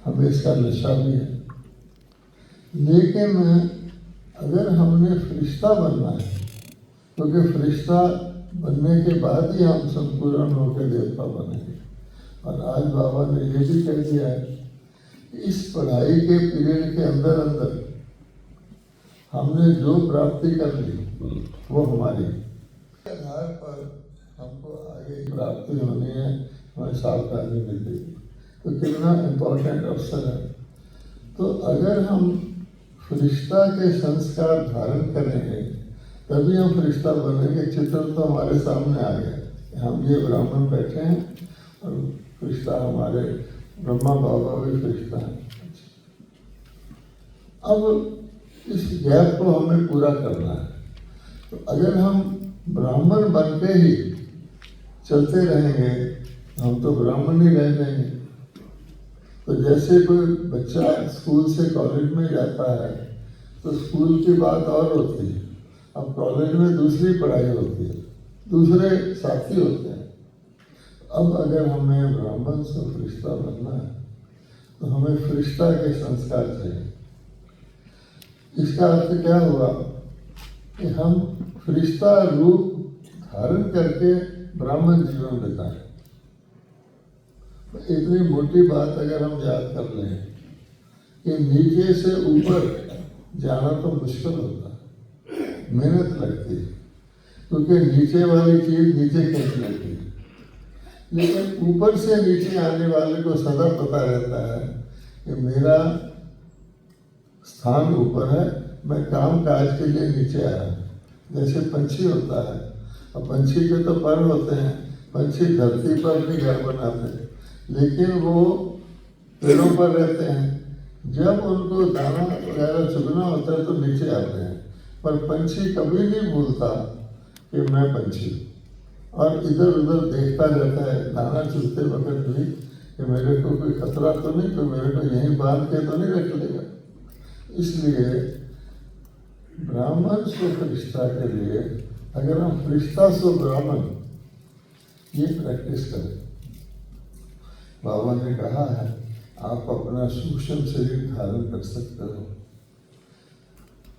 हमें इसका नशा भी है। लेकिन अगर हमने फरिश्ता बनना है, क्योंकि फरिश्ता बनने के बाद ही हम संपूर्ण होकर देवता बनेंगे। और आज बाबा ने ये भी कह दिया है कि इस पढ़ाई के पीरियड के अंदर अंदर हमने जो प्राप्ति कर ली वो हमारी आधार पर हमको आगे प्राप्ति होनी है, हमें सावधानी मिलेगी। तो कितना इम्पोर्टेंट अवसर है। तो अगर हम फरिश्ता के संस्कार धारण करेंगे तभी हम फरिश्ता बनेंगे। चित्र तो हमारे सामने आ गया, हम ये ब्राह्मण बैठे हैं और फरिश्ता हमारे ब्रह्मा बाबा भी फरिश्ता हैं। अब इस गैप को हमें पूरा करना है। तो अगर हम ब्राह्मण बनते ही चलते रहेंगे हम तो ब्राह्मण ही रह जाएंगे। तो जैसे कोई बच्चा स्कूल से कॉलेज में जाता है तो स्कूल की बात और होती है, अब कॉलेज में दूसरी पढ़ाई होती है, दूसरे साथी होते हैं। अब अगर हमें ब्राह्मण से फरिश्ता बनना है तो हमें फरिश्ता के संस्कार चाहिए। इसका अर्थ क्या हुआ कि हम फरिश्ता रूप धारण करके ब्राह्मण जीवन बिताएं। तो इतनी मोटी बात अगर हम याद कर लें कि नीचे से ऊपर जाना तो मुश्किल होता है, मेहनत लगती है, क्योंकि नीचे वाली चीज नीचे खींच लेती है। लेकिन ऊपर से नीचे आने वाले को सदा पता रहता है कि मेरा स्थान ऊपर है, मैं काम काज के लिए नीचे आया। जैसे पंछी होता है, अब पंछी के तो पर होते हैं, पंछी धरती पर भी घर बनाते हैं, लेकिन वो पेड़ों पर रहते हैं। जब उनको दाना वगैरह चुगना होता है तो नीचे आते हैं। पर पंछी कभी नहीं भूलता कि मैं पंछी, और इधर उधर देखता रहता है दाना चुगते वक्त भी कि मेरे को कोई खतरा तो नहीं, तो मेरे को यहीं बांध के तो नहीं रख लेगा। इसलिए ब्राह्मण से फरिश्ता के लिए अगर हम फरिश्ता से ब्राह्मण ये प्रैक्टिस करें। बाबा ने कहा है आप अपना सूक्ष्म शरीर धारण कर सकते हो।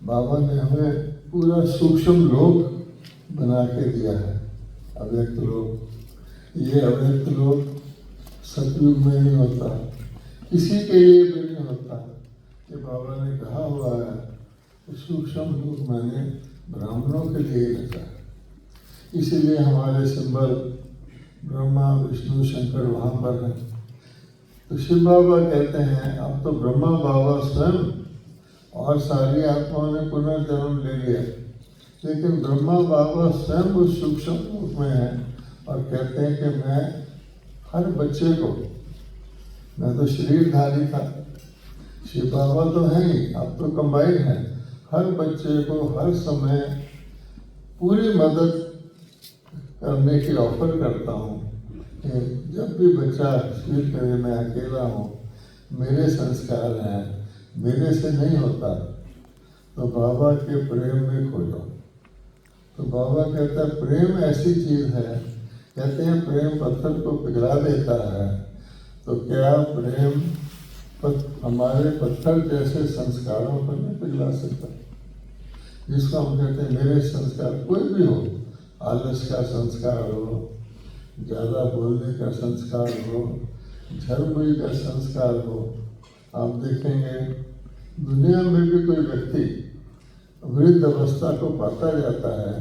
बाबा ने हमें पूरा सूक्ष्म लोक बना के दिया है, अव्यक्त लोक। ये अव्यक्त लोक सतयुग में नहीं होता, किसी के लिए भी नहीं होता। ये बाबा ने कहा हुआ है कि सूक्ष्म लोक मैंने ब्राह्मणों के लिए रखा है। इसीलिए हमारे सिंबल ब्रह्मा विष्णु शंकर वहाँ पर है। तो शिव बाबा कहते हैं अब तो ब्रह्मा बाबा स्वयं और सारी आत्माओं ने पुनर्जन्म ले लिया, लेकिन ब्रह्मा बाबा स्वयं उस सूक्ष्म रूप में है और कहते हैं कि मैं हर बच्चे को, मैं तो शरीरधारी था, शिव बाबा तो है ही, अब तो कंबाइन है, हर बच्चे को हर समय पूरी मदद करने की ऑफर करता हूँ। जब भी बच्चा फील करे मैं अकेला हूँ, मेरे संस्कार हैं, मेरे से नहीं होता, तो बाबा के प्रेम में खो जाओ। तो बाबा कहता है प्रेम ऐसी चीज है, कहते हैं प्रेम पत्थर को पिघला देता है, तो क्या प्रेम हमारे पत्थर जैसे संस्कारों को नहीं पिघला सकता? जिसको हम कहते हैं मेरे संस्कार कोई भी हो, आलस का संस्कार हो, ज़्यादा बोलने का संस्कार हो, झरमुई का संस्कार हो। आप देखेंगे दुनिया में भी कोई व्यक्ति वृद्ध अवस्था को पाता जाता है,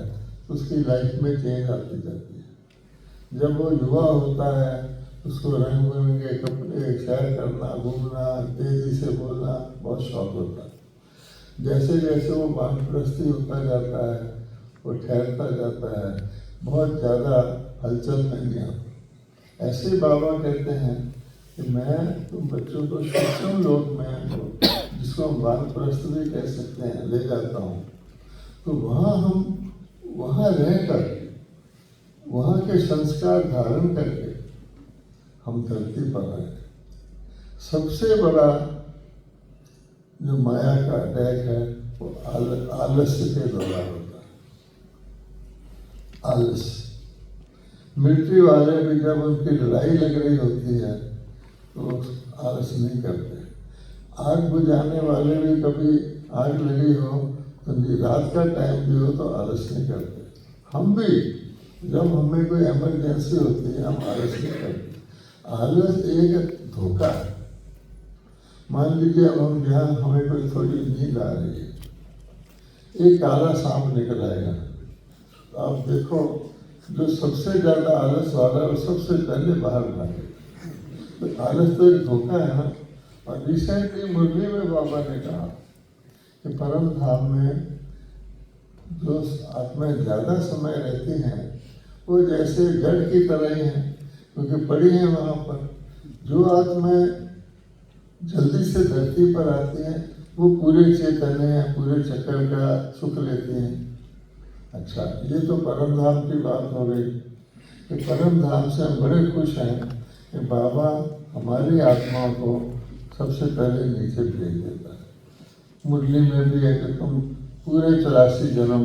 उसकी लाइफ में चेंज आती जाती है। जब वो युवा होता है उसको रंग बिरंगे कपड़े, सैर करना, घूमना, तेजी से बोलना बहुत शौक होता है। जैसे जैसे वो वानप्रस्थी होता जाता है, वो ठहरता जाता है, बहुत ज़्यादा हलचल नहीं आती। ऐसे बाबा कहते हैं कि मैं तुम बच्चों को सूक्ष्म लोक में, जिसको हम वानप्रस्थ भी कह सकते हैं, ले जाता हूँ। तो वहाँ हम वहाँ रहकर वहाँ के संस्कार धारण करके हम धरती पर आए। सबसे बड़ा जो माया का अटैक है वो आलस्य के द्वारा होता है। आलस्य, मिलिट्री वाले भी जब उनकी लड़ाई लग रही होती है तो आलस नहीं करते। आग बुझाने वाले भी कभी आग लगी हो तो रात का टाइम भी हो तो आलस नहीं करते। हम भी जब हमें कोई इमरजेंसी होती है हम आलस नहीं करते। आलस एक धोखा है। मान लीजिए अब हम यहाँ हमें कोई थोड़ी नींद आ रही है, एक काला सांप निकल आएगा तो आप देखो जो सबसे ज्यादा आलस वाला है वो सबसे पहले बाहर भागे। तो आलस तो एक धोखा है ना। और रिसेंटली मुरली में बाबा ने कहा कि परम धाम में जो आत्माएं ज्यादा समय रहती हैं वो जैसे जड़ की तरह ही हैं, क्योंकि पड़ी हैं वहाँ पर। जो आत्माएं जल्दी से धरती पर आती हैं वो पूरे चैतन्य पूरे चक्कर का सुख लेती हैं। अच्छा, ये तो परम धाम की बात हो गई कि परम धाम से हम बड़े खुश हैं कि बाबा हमारी आत्माओं को सबसे पहले नीचे भेज देता है। मुरली में भी है कि तुम पूरे 84 जन्म,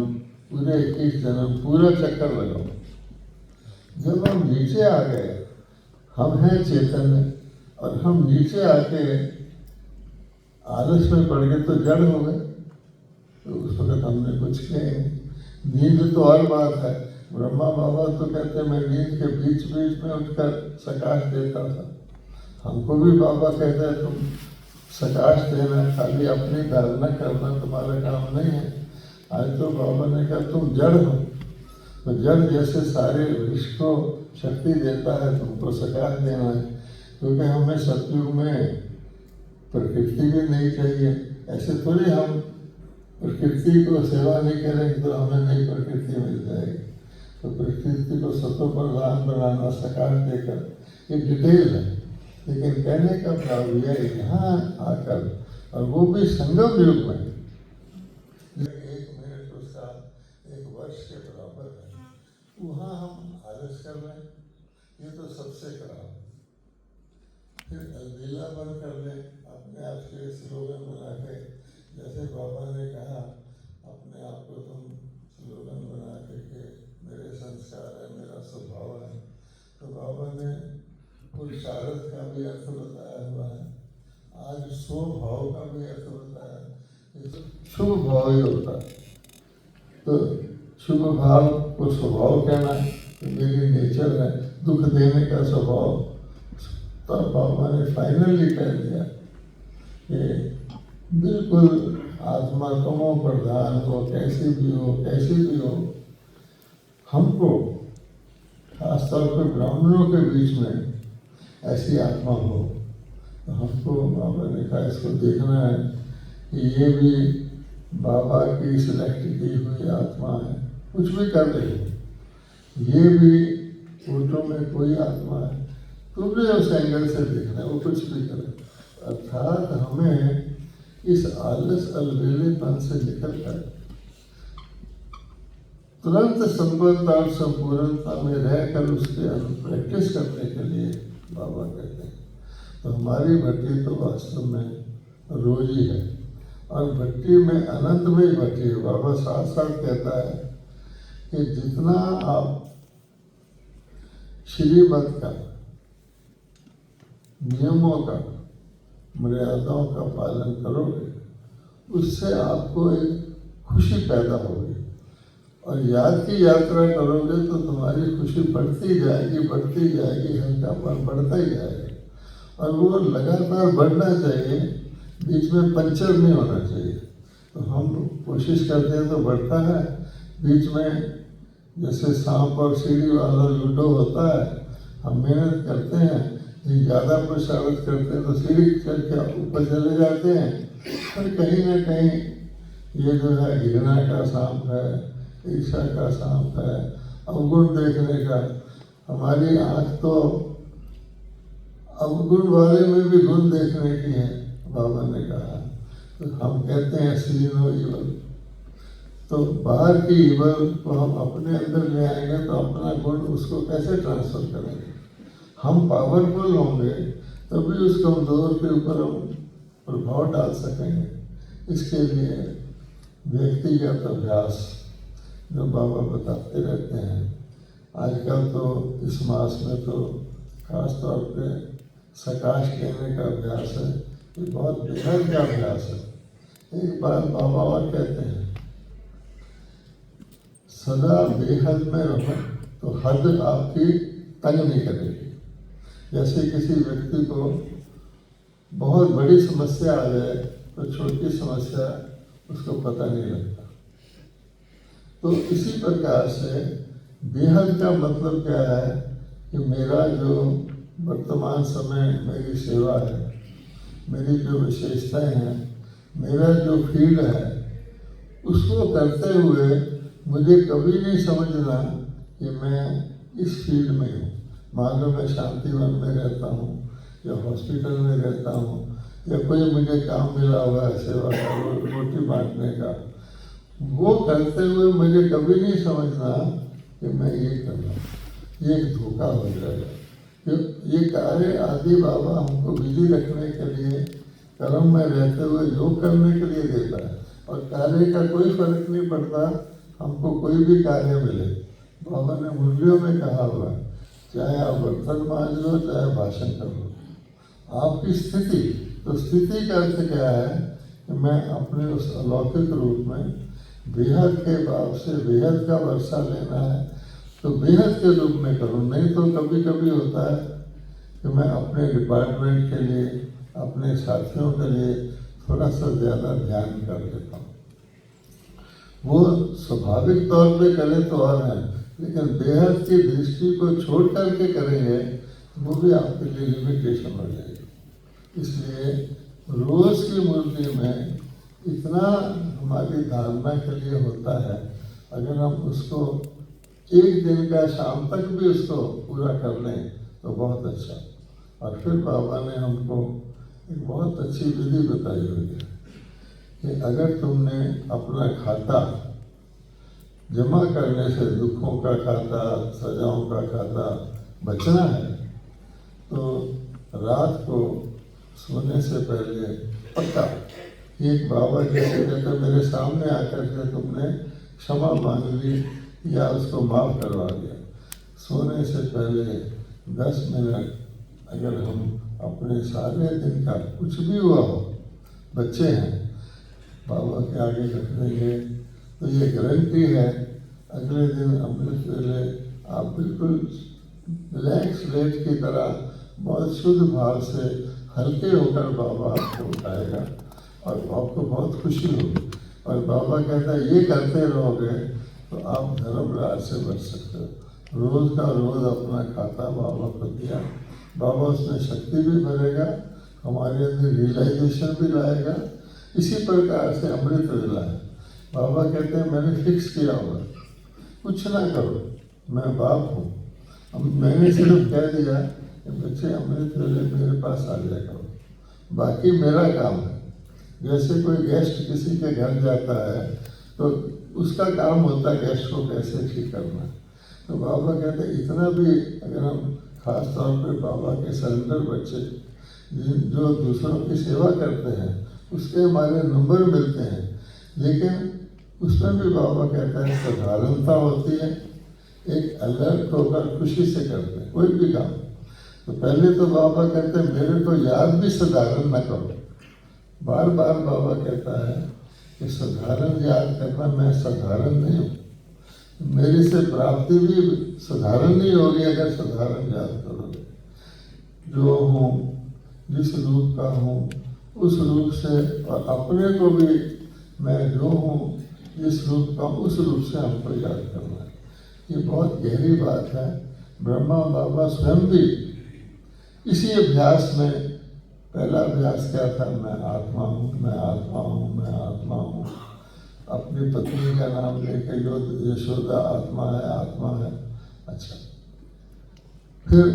पूरे 21 जन्म पूरा चक्कर लगाओ। जब हम नीचे आ गए, हम हैं चैतन्य और हम नीचे आके आलस में पड़ गए तो जड़ हो गए। तो उस वक्त हमने कुछ किया ही नहीं। नींद तो और बात है। ब्रह्मा बाबा तो कहते मैं नींद के बीच बीच में उठकर सकाश देता था। हमको भी बाबा कहते हैं तुम सकाश देना, खाली अपनी धारणा करना तुम्हारा काम नहीं है। आज तो बाबा ने कहा तुम जड़ हो, तो जड़ जैसे सारे विश्व को शक्ति देता है तुमको सकाश देना है। क्योंकि हमें सतयुग में प्रकृति भी नहीं चाहिए। ऐसे थोड़ी हम प्रकृति को सेवा नहीं करेंगे तो हमें नई प्रकृति मिल जाएगी। तो प्रकृति को सतो प्रधान बनाना सकाश देकर ये डिटेल है। लेकिन कहने का भाव यह है यहाँ आकर, और वो भी संगम युग में, 1 मिनट उसका 1 वर्ष के बराबर है, वहाँ हम आलस कर रहे हैं। ये तो सबसे खराब। फिर अलबेला बंद कर लें, अपने आप से स्लोगन बना के, जैसे बाबा ने कहा अपने आप को तुम स्लोगन बना के मेरे संस्कार है, मेरा स्वभाव है। तो बाबा ने पुरुषार्थ का भी अर्थ बताया हुआ है। आज स्वभाव का भी अर्थ बताया है। शुभ भाव ही होता है। तो शुभ भाव को स्वभाव कहना है, तो मेरी नेचर है दुख देने का स्वभाव। तो बाबा ने फाइनली कह दिया कि बिल्कुल आत्मा तमो प्रधान हो, कैसी भी हो। हमको खासतौर पर ब्राह्मणों के बीच में ऐसी आत्मा हो तो हमको बाबा ने कहा इसको देखना है कि ये भी बाबा की सिलेक्ट की हुई आत्मा है। कुछ भी कर रही हो, ये भी फोटो में कोई आत्मा है, तुमने उस एंगल से देखना है, वो कुछ भी करे। अर्थात हमें इस आलस अलबेलेपन से निकल कर तुरंत संपन्नता और संपूर्णता में रहकर उसके प्रैक्टिस करने के लिए बाबा कहते हैं। तो हमारी भट्टी तो वास्तव में रोज ही है, और भट्टी में अनंत में ही भट्टी है। बाबा साथ साथ कहता है कि जितना आप श्रीमत का, नियमों का, मर्यादाओं का पालन करोगे उससे आपको एक खुशी पैदा होगी। और याद की यात्रा करोगे तो तुम्हारी खुशी बढ़ती जाएगी, हल्कापन बढ़ता ही जाएगा। और वो लगातार बढ़ना चाहिए, बीच में पंचर नहीं होना चाहिए। तो हम कोशिश करते हैं तो बढ़ता है, बीच में जैसे सांप और सीढ़ी वाला लूडो होता है, हम मेहनत करते हैं, ज़्यादा पुरुषार्थ करते हैं तो सीढ़ी चढ़ के ऊपर चले जाते हैं। पर कहीं ना कहीं ये जो है घृणा का सांप है, ईर्ष्या का सांप है, अवगुण देखने का। हमारी आँख तो अवगुण वाले में भी गुण देखने की है, बाबा ने कहा। तो हम कहते हैं सी नो इवल। तो बाहर की इवल को हम अपने अंदर ले आएंगे तो अपना गुण उसको कैसे ट्रांसफर करेंगे? हम पावरफुल होंगे तभी उस कमजोर के ऊपर हम प्रभाव डाल सकेंगे। इसके लिए व्यक्तिगत अभ्यास जो बाबा बताते रहते हैं। आजकल तो इस मास में तो खास तौर पे सकाश कहने का अभ्यास है, ये बहुत बेहद का अभ्यास है। एक बार बाबा और कहते हैं, सदा बेहद में रहो तो हद आपकी तंग नहीं करेगी। जैसे किसी व्यक्ति को बहुत बड़ी समस्या आ जाए तो छोटी समस्या उसको पता नहीं लगता। तो इसी प्रकार से बेहद का मतलब क्या है कि मेरा जो वर्तमान समय मेरी सेवा है, मेरी जो विशेषताएं हैं, मेरा जो फील्ड है, उसको करते हुए मुझे कभी नहीं समझना कि मैं इस फील्ड में हूँ। मान लो मैं शांतिवन में रहता हूँ या हॉस्पिटल में रहता हूँ या कोई मुझे काम मिला हुआ है सेवा का, रोटी बांटने का, वो करते हुए मुझे कभी नहीं समझना कि मैं ये कर रहा हूँ, ये एक धोखा हो जाएगा। ये कार्य आदि बाबा हमको बिजी रखने के लिए, कर्म में रहते हुए योग करने के लिए देता है, और कार्य का कोई फर्क नहीं पड़ता, हमको कोई भी कार्य मिले। बाबा ने मुरलियों में कहा हुआ, चाहे आप बर्तन मांज लो चाहे भाषण कर लो, आपकी स्थिति, तो स्थिति का अर्थ क्या है कि मैं अपने उस अलौकिक रूप में बेहद के भाव से बेहद का वर्षा लेना है तो बेहद के रूप में करूँ। नहीं तो कभी कभी होता है कि मैं अपने डिपार्टमेंट के लिए, अपने साथियों के लिए थोड़ा सा ज़्यादा ध्यान कर देता हूँ। वो स्वाभाविक तौर पे करें तो और है, लेकिन बेहद की दृष्टि को छोड़ करके करेंगे वो भी आपके लिए लिमिटेशन हो जाएगी। इसलिए रोज की मूर्ति में इतना हमारी धारणा के लिए होता है, अगर हम उसको एक दिन का शाम तक भी उसको पूरा कर लें तो बहुत अच्छा। और फिर बाबा ने हमको एक बहुत अच्छी विधि बताई हुई है कि अगर तुमने अपना खाता जमा करने से, दुखों का खाता, सजाओं का खाता बचना है, तो रात को सोने से पहले पक्का एक बाबा जैसे कहते मेरे सामने आकर के तुमने क्षमा मांग ली या उसको माफ करवा दिया, सोने से पहले 10 मिनट अगर हम अपने सारे दिन का कुछ भी हुआ हो, बच्चे हैं, बाबा के आगे रख देंगे तो ये गारंटी है अगले दिन अमृत वेले आप बिल्कुल रिलैक्स लेट की तरह बहुत शुद्ध भाव से हल्के होकर बाबा आपको उठाएगा और आपको बहुत खुशी होगी। और बाबा कहता है ये करते रहोगे तो आप धर्मराज से बच सकते हो। रोज का रोज अपना खाता बाबा को दिया, बाबा उसमें शक्ति भी भरेगा, हमारे अंदर रियलाइजेशन भी लाएगा। इसी प्रकार से अमृत वेला है। बाबा कहते हैं मैंने फिक्स किया हुआ, कुछ ना करो, मैं बाप हूँ। अब मैंने सिर्फ कह दिया कि बच्चे अमृत वेले मेरे पास आ जाया करो, बाकी मेरा काम है। जैसे कोई गेस्ट किसी के घर जाता है तो उसका काम होता है गेस्ट को कैसे ठीक करना। तो बाबा कहते हैं इतना भी अगर हम खास तौर पर बाबा के सरेंडर बच्चे जो दूसरों की सेवा करते हैं उसके हमारे नंबर मिलते हैं, लेकिन उसमें भी बाबा कहता है साधारणता होती है, एक अलर्ट होकर खुशी से करते हैं कोई भी काम। तो पहले तो बाबा कहते हैं मेरे को याद भी साधारण न करो। बार बार बाबा कहता है कि साधारण याद करना, मैं साधारण नहीं हूँ, मेरी से प्राप्ति भी साधारण नहीं होगी अगर साधारण याद करोगे। जो हूँ, जिस रूप का हूँ उस रूप से, और अपने को भी मैं जो हूँ जिस रूप का उस रूप से हमको याद करना है। ये बहुत गहरी बात है। ब्रह्मा बाबा स्वयं भी इसी अभ्यास में, पहला अभ्यास क्या था, मैं आत्मा हूँ, मैं आत्मा हूँ, मैं आत्मा हूँ। अपनी पत्नी का नाम लेके यशोदा आत्मा है, आत्मा है। अच्छा, फिर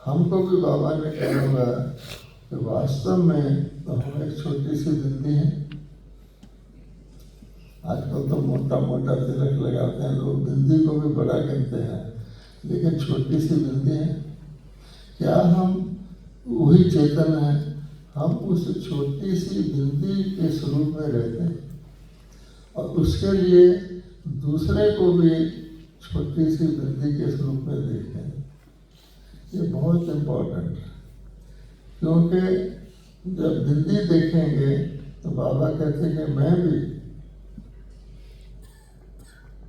हमको भी बाबा ने कहा हुआ कि वास्तव में तो हम एक छोटी सी बिंदी है। आजकल तो मोटा मोटा तिलक लगाते हैं लोग, बिंदी को भी बड़ा गिनते हैं, लेकिन छोटी सी बिंदी है। क्या हम वही चेतन है? हम उस छोटी सी बिंदी के स्वरूप में रहते हैं और उसके लिए दूसरे को भी छोटी सी बिंदी के स्वरूप में देखते हैं। ये बहुत इम्पोर्टेंट है। क्योंकि जब बिंदी देखेंगे तो बाबा कहते कि मैं भी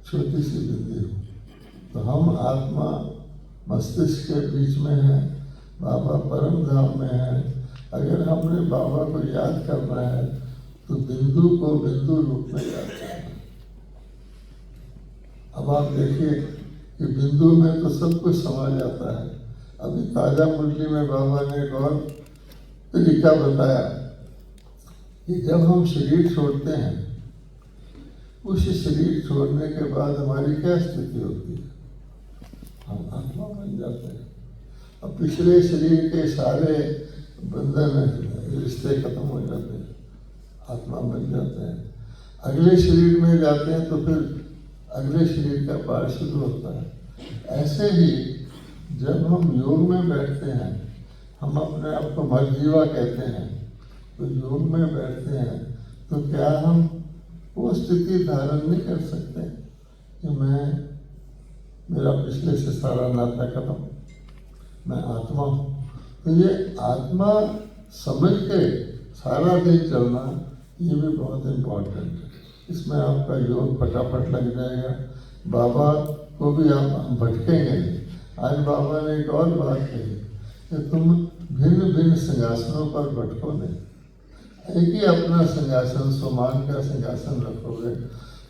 छोटी सी बिंदी हूँ। तो हम आत्मा मस्तिष्क के बीच में है, बाबा परम धाम में है। अगर हमने बाबा को याद करना है तो बिंदु को बिंदु रूप में याद करना। अब आप देखिए कि बिंदु में तो सब कुछ समा जाता है। अभी ताजा मुरली में बाबा ने एक और तरीका बताया कि जब हम शरीर छोड़ते हैं, उस शरीर छोड़ने के बाद हमारी क्या स्थिति होती है? हम आत्मा बन जाते हैं। अब पिछले शरीर के सारे बंधन रिश्ते खत्म हो जाते हैं, आत्मा बन जाते हैं। अगले शरीर में जाते हैं तो फिर अगले शरीर का पाठ शुरू होता है। ऐसे ही जब हम योग में बैठते हैं, हम अपने आप को मर्जीवा कहते हैं, तो योग में बैठते हैं तो क्या हम वो स्थिति धारण नहीं कर सकते कि मेरा पिछले से सारा नाता खत्म, मैं आत्मा हूँ। तो ये आत्मा समझ के सारा दिन चलना, ये भी बहुत इम्पोर्टेंट है। इसमें आपका योग फटाफट लग जाएगा। बाबा को भी आप भटकेंगे नहीं। आज बाबा ने एक और बात कही कि तुम भिन्न भिन्न सिंहासनों पर भटको नहीं, एक ही अपना सिंहासन, सुमान का सिंहासन रखोगे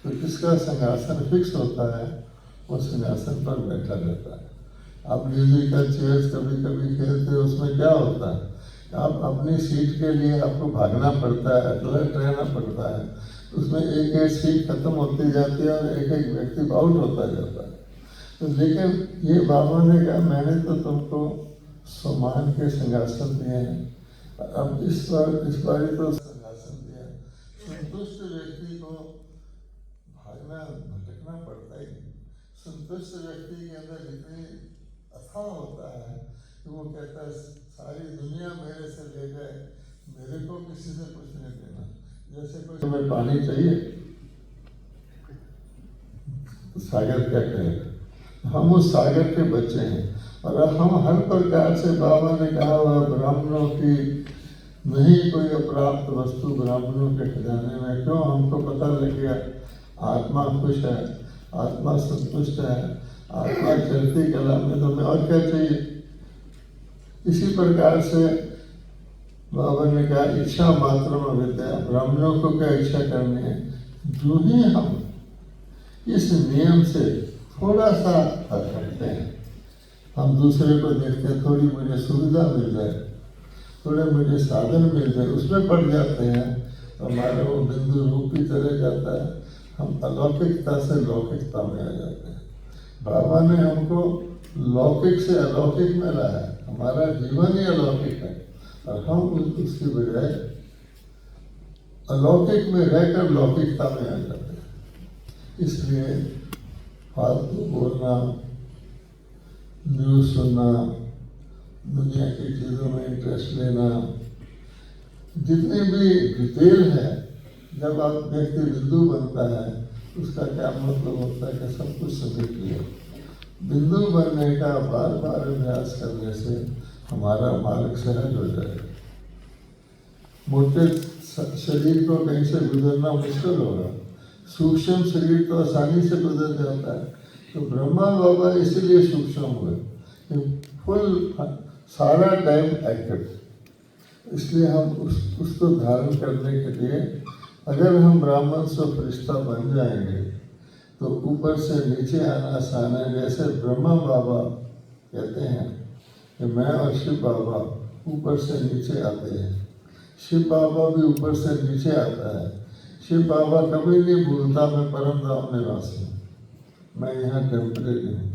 तो किसका सिंहासन फिक्स होता है, वो सिंहासन पर बैठा रहता है। आप म्यूजिकल चेयर्स कभी कभी खेलते हो, उसमें क्या होता है, आप अपनी सीट के लिए आपको भागना पड़ता है, अलर्ट रहना पड़ता है। उसमें एक एक सीट खत्म होती जाती है और एक एक व्यक्ति आउट होता जाता है। तो लेकिन ये बाबा ने कहा, मैंने तो तुमको सम्मान के सिंहासन दिए हैं, अब इस बार तो सिंहासन दिया। संतुष्ट व्यक्ति को भागना भटकना पड़ता ही। संतुष्ट व्यक्ति के अंदर इतनी अथाह होता है कि वो कहता है सारी दुनिया मेरे से ले गए, मेरे को किसी से कुछ नहीं देना। जैसे कोई तुम्हें पानी चाहिए तो सागर क्या कहेगा? हम उस सागर के बच्चे हैं और हम हर प्रकार से, बाबा ने कहा हुआ ब्राह्मणों की नहीं कोई अप्राप्त वस्तु ब्राह्मणों के खजाने में। क्यों? हमको पता लग गया आत्मा खुश है, आत्मा संतुष्ट है, आत्मा चलती कला में, तो हमें और क्या चाहिए? इसी प्रकार से बाबा ने कहा इच्छा मात्र में विद्या। ब्राह्मणों को क्या इच्छा करनी है? जो ही हम इस नियम से थोड़ा सा हटते हैं, हम दूसरे को देखते हैं, थोड़ी मुझे सुविधा मिल जाए, थोड़े मुझे साधन मिल जाए, उसमें पड़ जाते हैं तो हमारा वो बिंदु रूप ही चले जाता है। हम अलौकिकता से लौकिकता में आ जाते हैं। बाबा ने हमको लौकिक से अलौकिक में लाया। हमारा जीवन ही अलौकिक है और हम उसकी बजाय अलौकिक में रहकर लौकिकता में आ जाते हैं। इसलिए फालतू बोलना, न्यूज़ सुनना, दुनिया की चीज़ों में इंटरेस्ट लेना, जितनी भी डिटेल है, जब आप व्यक्ति बिंदु बनता है उसका क्या मतलब होता है कि सब कुछ समेट लिया। बिंदु बनने का बार बार अभ्यास करने से हमारा मार्ग सहज हो जाएगा। मोटे शरीर को कहीं से गुजरना मुश्किल होगा, सूक्ष्म शरीर तो आसानी से गुजर जाता है। तो ब्रह्मा बाबा इसीलिए सूक्ष्म हुए कि फुल सारा टाइम एक्टिव। इसलिए हम उसको धारण करने के लिए अगर हम ब्राह्मण से फरिश्ता बन जाएंगे तो ऊपर से नीचे आना आसान है। जैसे ब्रह्मा बाबा कहते हैं कि मैं और शिव बाबा ऊपर से नीचे आते हैं, शिव बाबा भी ऊपर से नीचे आता है। शिव बाबा कभी नहीं भूलता मैं परम धाम निवासी हूँ, मैं यहाँ टेम्परेरी हूँ।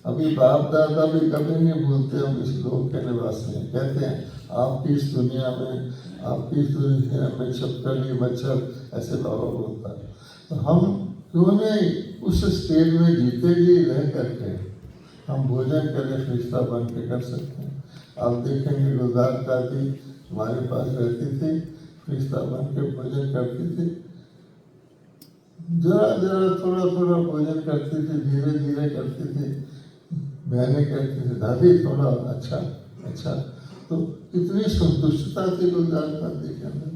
अभी बाप दादा भी कभी नहीं भूलते हम इस लोक के निवासी हैं। कहते हैं आपकी इस दुनिया में, आपकी इस दुनिया में छिपकली मच्छर, ऐसे बाबा बोलता है। तो हम क्यों नहीं उस स्टेज में जीते जी रह करके हम भोजन करें, फरिश्ता बन के कर सकते हैं। आप देखेंगे गुलजार दादी हमारे पास रहती थी, फरिश्ता बन के भोजन करती थी, जरा जरा थोड़ा थोड़ा भोजन करती थी, धीरे धीरे करती थी। बहनें कहती थी दादी थोड़ा अच्छा अच्छा, तो इतनी संतुष्टता से लोग जाकर देखें